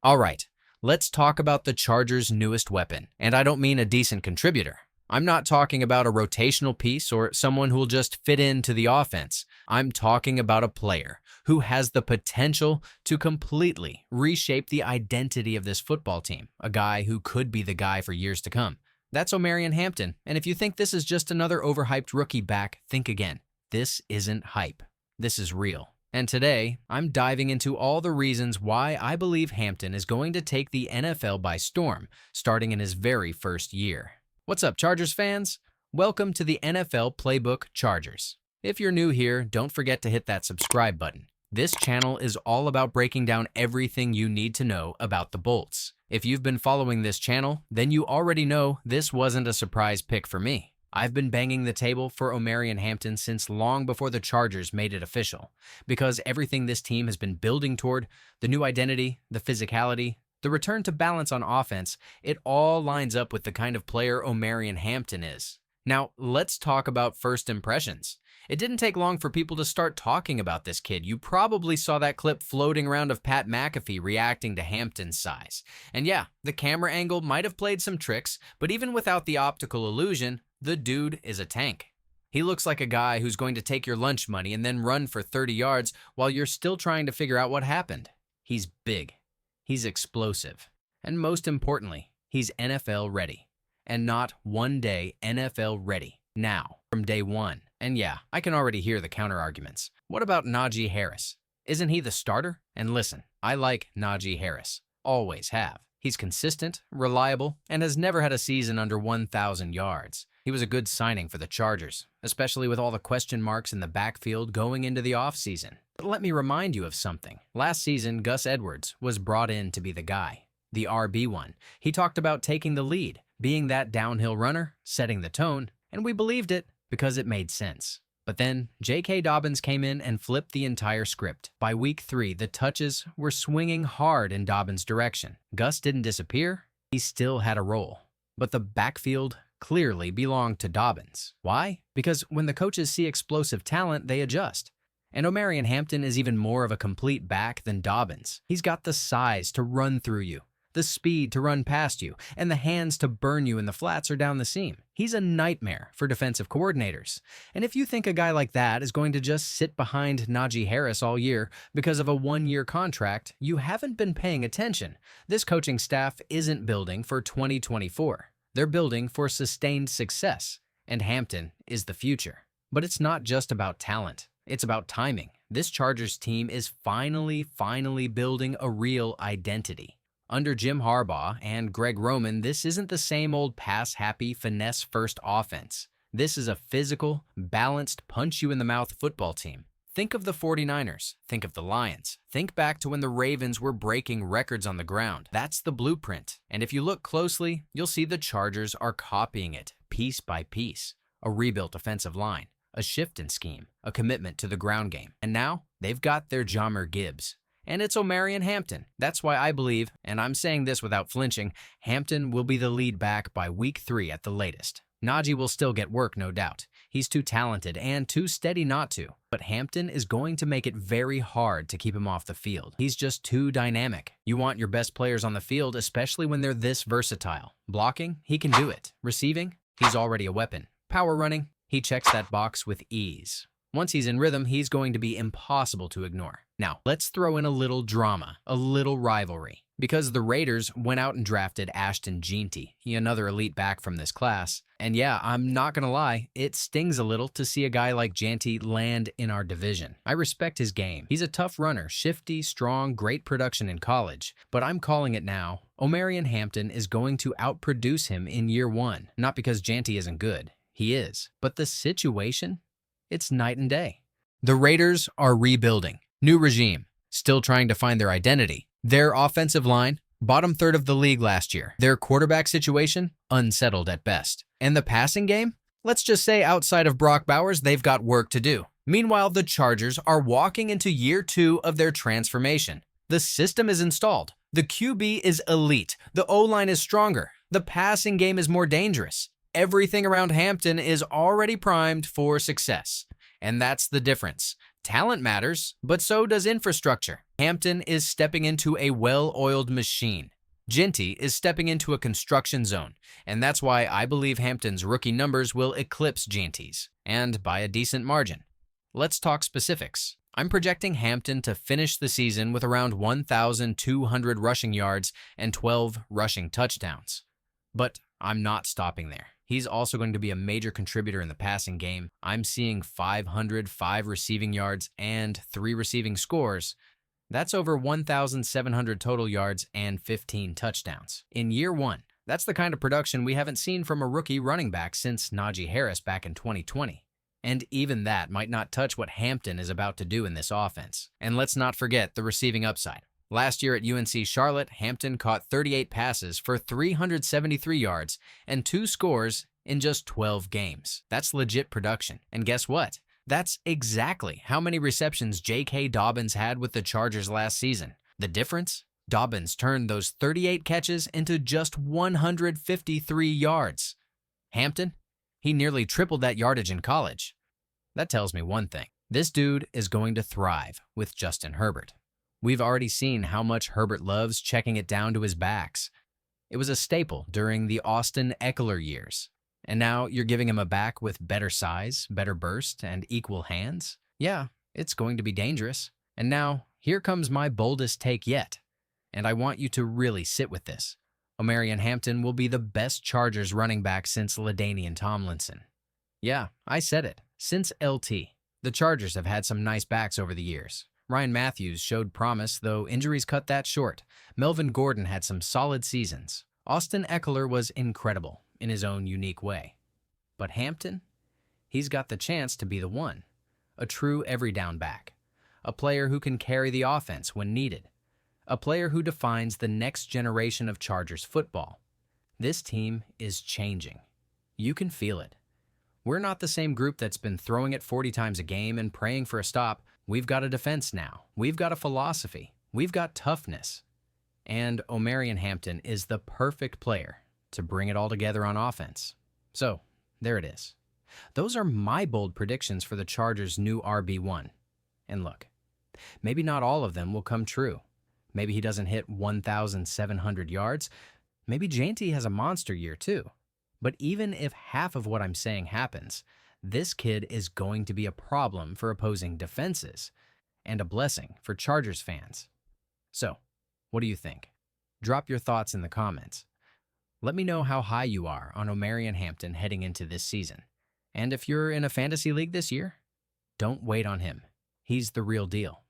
All right, let's talk about the Chargers' newest weapon. And I don't mean a decent contributor. I'm not talking about a rotational piece or someone who'll just fit into the offense. I'm talking about a player who has the potential to completely reshape the identity of this football team, a guy who could be the guy for years to come. That's Omarion Hampton, and if you think this is just another overhyped rookie back, think again. This isn't hype. This is real. And today, I'm diving into all the reasons why I believe Hampton is going to take the NFL by storm, starting in his very first year. What's up, Chargers fans? Welcome to the NFL Playbook Chargers. If you're new here, don't forget to hit that subscribe button. This channel is all about breaking down everything you need to know about the Bolts. If you've been following this channel, then you already know this wasn't a surprise pick for me. I've been banging the table for Omarion Hampton since long before the Chargers made it official, because everything this team has been building toward, the new identity, the physicality, the return to balance on offense, it all lines up with the kind of player Omarion Hampton is. Now, let's talk about first impressions. It didn't take long for people to start talking about this kid. You probably saw that clip floating around of Pat McAfee reacting to Hampton's size. And yeah, the camera angle might have played some tricks, but even without the optical illusion, the dude is a tank. He looks like a guy who's going to take your lunch money and then run for 30 yards while you're still trying to figure out what happened. He's big. He's explosive. And most importantly, he's NFL ready. And not one day NFL ready. Now, from day one. And yeah, I can already hear the counter-arguments. What about Najee Harris? Isn't he the starter? And listen, I like Najee Harris. Always have. He's consistent, reliable, and has never had a season under 1,000 yards. He was a good signing for the Chargers, especially with all the question marks in the backfield going into the offseason. But let me remind you of something. Last season, Gus Edwards was brought in to be the guy, the RB1. He talked about taking the lead, being that downhill runner, setting the tone, and we believed it because it made sense. But then, J.K. Dobbins came in and flipped the entire script. By week 3, the touches were swinging hard in Dobbins' direction. Gus didn't disappear, he still had a role. But the backfield clearly belonged to Dobbins. Why? Because when the coaches see explosive talent, they adjust. And Omarion Hampton is even more of a complete back than Dobbins. He's got the size to run through you, the speed to run past you, and the hands to burn you in the flats or down the seam. He's a nightmare for defensive coordinators. And if you think a guy like that is going to just sit behind Najee Harris all year because of a one-year contract, you haven't been paying attention. This coaching staff isn't building for 2024. They're building for sustained success, and Hampton is the future. But it's not just about talent. It's about timing. This Chargers team is finally building a real identity. Under Jim Harbaugh and Greg Roman, this isn't the same old pass-happy, finesse-first offense. This is a physical, balanced, punch-you-in-the-mouth football team. Think of the 49ers. Think of the Lions. Think back to when the Ravens were breaking records on the ground. That's the blueprint. And if you look closely, you'll see the Chargers are copying it, piece by piece. A rebuilt offensive line, a shift in scheme, a commitment to the ground game. And now, they've got their Jahmyr Gibbs. And it's Omarion Hampton. That's why I believe, and I'm saying this without flinching, Hampton will be the lead back by week 3 at the latest. Najee will still get work, no doubt. He's too talented and too steady not to. But Hampton is going to make it very hard to keep him off the field. He's just too dynamic. You want your best players on the field, especially when they're this versatile. Blocking, he can do it. Receiving, he's already a weapon. Power running, he checks that box with ease. Once he's in rhythm, he's going to be impossible to ignore. Now, let's throw in a little drama, a little rivalry. Because the Raiders went out and drafted Ashton, jeanty, another elite back from this class. And yeah, I'm not gonna lie, it stings a little to see a guy like jeanty land in our division. I respect his game. He's a tough runner, shifty, strong, great production in college. But I'm calling it now. Omarion Hampton is going to outproduce him in year 1. Not because jeanty isn't good. He is. But the situation? It's night and day. The Raiders are rebuilding. New regime. Still trying to find their identity. Their offensive line, bottom third of the league last year. Their quarterback situation, unsettled at best. And the passing game? Let's just say outside of Brock Bowers, they've got work to do. Meanwhile, the Chargers are walking into year 2 of their transformation. The system is installed. The QB is elite. The O-line is stronger. The passing game is more dangerous. Everything around Hampton is already primed for success. And that's the difference. Talent matters, but so does infrastructure. Hampton is stepping into a well-oiled machine. Jeanty is stepping into a construction zone, and that's why I believe Hampton's rookie numbers will eclipse Jeanty's, and by a decent margin. Let's talk specifics. I'm projecting Hampton to finish the season with around 1,200 rushing yards and 12 rushing touchdowns. But I'm not stopping there. He's also going to be a major contributor in the passing game. I'm seeing 505 receiving yards and 3 receiving scores. That's over 1,700 total yards and 15 touchdowns. In year 1, that's the kind of production we haven't seen from a rookie running back since Najee Harris back in 2020. And even that might not touch what Hampton is about to do in this offense. And let's not forget the receiving upside. Last year at UNC Charlotte, Hampton caught 38 passes for 373 yards and 2 scores in just 12 games. That's legit production. And guess what? That's exactly how many receptions J.K. Dobbins had with the Chargers last season. The difference? Dobbins turned those 38 catches into just 153 yards. Hampton? He nearly tripled that yardage in college. That tells me one thing. This dude is going to thrive with Justin Herbert. We've already seen how much Herbert loves checking it down to his backs. It was a staple during the Austin Eckler years. And now you're giving him a back with better size, better burst, and equal hands? Yeah, it's going to be dangerous. And now, here comes my boldest take yet. And I want you to really sit with this. Omarion Hampton will be the best Chargers running back since LaDainian Tomlinson. Yeah, I said it. Since LT. The Chargers have had some nice backs over the years. Ryan Matthews showed promise, though injuries cut that short. Melvin Gordon had some solid seasons. Austin Eckler was incredible in his own unique way. But Hampton? He's got the chance to be the one. A true every down back. A player who can carry the offense when needed. A player who defines the next generation of Chargers football. This team is changing. You can feel it. We're not the same group that's been throwing it 40 times a game and praying for a stop. We've got a defense now. We've got a philosophy. We've got toughness. And Omarion Hampton is the perfect player to bring it all together on offense. So, there it is. Those are my bold predictions for the Chargers' new RB1. And look, maybe not all of them will come true. Maybe he doesn't hit 1,700 yards. Maybe Jeanty has a monster year too. But even if half of what I'm saying happens, this kid is going to be a problem for opposing defenses and a blessing for Chargers fans. So, what do you think? Drop your thoughts in the comments. Let me know how high you are on Omarion Hampton heading into this season. And if you're in a fantasy league this year, don't wait on him. He's the real deal.